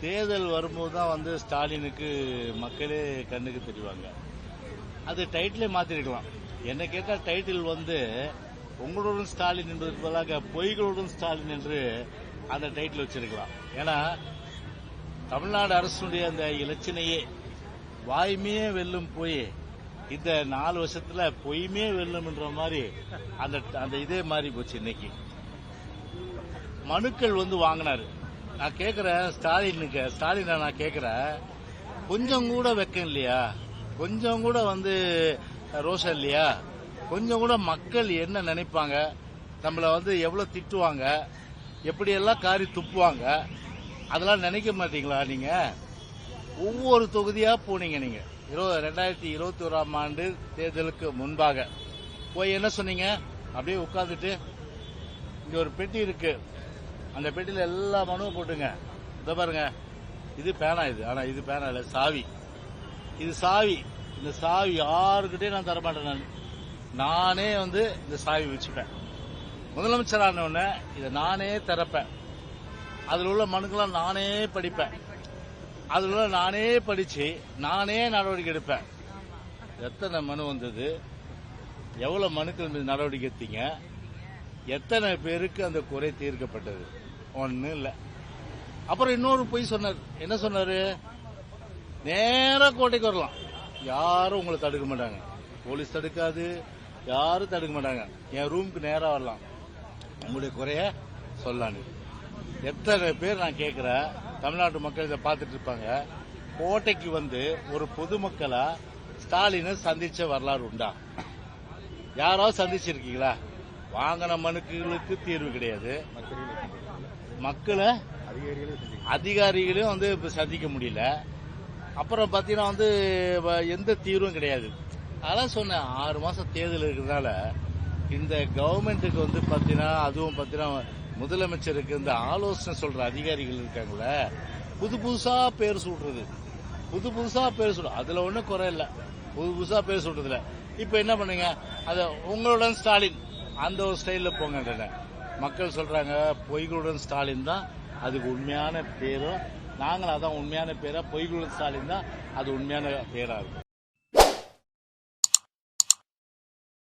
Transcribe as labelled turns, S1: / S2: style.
S1: தேர்தல் வரும்போது தான் ஸ்டாலினுக்கு மக்களே கண்ணுக்கு தெரிவாங்க. அது டைட்டிலே மாத்திருக்கலாம். என்ன கேட்டால் டைட்டில் உங்களுடன் ஸ்டாலின் என்பதற்கு பதிலாக பொய்களுடன் ஸ்டாலின் என்று அந்த டைட்டில் வச்சிருக்கலாம். ஏன்னா தமிழ்நாடு அரசுடைய அந்த இலச்சினையே வாய்மையே வெல்லும் போய் இந்த 4 வருஷத்துல பொய்மே வெல்லும் என்ற மாதிரி அந்த இதே மாறி போச்சு. இன்னைக்கு மனுக்கள் வாங்கினாரு. நான் கேட்கிறேன் ஸ்டாலின் நான் கேட்கிறேன், கொஞ்சம் கூட வெக்கம் இல்லையா? கொஞ்சம் கூட ரோஷம் இல்லையா? கொஞ்சம் கூட மக்கள் என்ன நினைப்பாங்க, நம்மள எவ்வளவு திட்டுவாங்க, எப்படியெல்லாம் காரி துப்புவாங்க, அதெல்லாம் நினைக்க மாட்டீங்களா? நீங்க ஒவ்வொரு தொகுதியா போனீங்க. நீங்க 2021ஆம் ஆண்டு தேர்தலுக்கு முன்பாக போய் என்ன சொன்னீங்க? அப்படியே உட்கார்ந்துட்டு இங்க ஒரு பெட்டி இருக்கு, அந்த பெட்டியில எல்லா மனுவும் போட்டுங்க. இத பாருங்க, இது பேனா, ஆனா இது பேனா இல்ல, சாவி. இது சாவி. இந்த சாவி யாருக்கிட்டே நான் தரமாட்டேன். நானே இந்த சாவி வச்சுப்பேன். முதலமைச்சர் ஆன உடனே இதை நானே திறப்பேன். அதுல உள்ள மனுக்கெல்லாம் நானே படிப்பேன். அதுல உள்ள நானே படிச்சு நானே நடவடிக்கை எடுப்பேன். எத்தனை மனு வந்தது? எவ்வளவு மனுக்கள் மீது நடவடிக்கை எடுத்தீங்க? எத்தனை பேருக்கு அந்த குறை தீர்க்கப்பட்டது? ஒன்னும் இல்ல. அப்புறம் இன்னொரு பொய் சொன்னார். என்ன சொன்னாரு? நேரா கோட்டைக்கு வரலாம், யாரும் உங்களை தடுக்க மாட்டாங்க, போலீஸ் தடுக்காது, யாரும் தடுக்க மாட்டாங்க, என் ரூமுக்கு நேரா வரலாம், உங்களுடைய குறைய சொல்லான்னு. எத்தனை பேர் நான் கேட்கிறேன், தமிழ்நாட்டு மக்கள் இதை பார்த்துட்டு இருப்பாங்க, கோட்டைக்கு ஒரு பொதுமக்களா ஸ்டாலினை சந்திச்ச வரலாறு உண்டா? யாராவது சந்திச்சிருக்கீங்களா? வாங்கின மனுக்களுக்கு தீர்வு கிடையாது. மக்களை அதிகாரிகளையும் சந்திக்க முடியல. அப்புறம் பாத்தீங்கன்னா எந்த தீர்வும் கிடையாது. அதான் சொன்னேன், 6 மாசம் தேர்தல் இருக்கிறதுனால இந்த கவர்மெண்ட்டுக்கு பாத்தீங்கன்னா, அதுவும் பாத்தீங்கன்னா முதலமைச்சருக்கு இந்த ஆலோசனை சொல்ற அதிகாரிகள் இருக்காங்கள, புதுசா பேர் சொல்றது, அதுல ஒண்ணும் குறை இல்ல, புதுசா பேர் சொல்றதுல. இப்ப என்ன பண்ணுங்க, அத உங்களுடன் ஸ்டாலின் அந்த ஒரு ஸ்டைல்ல போங்க. மக்கள் சொல்றாங்க பொய்களுடன் ஸ்டாலின் தான் அதுக்கு உண்மையான பேரும், நாங்களும் அதான் உண்மையான பேரா, பொய்களுடன் ஸ்டாலின் தான் அது உண்மையான பேரா இருக்கும்.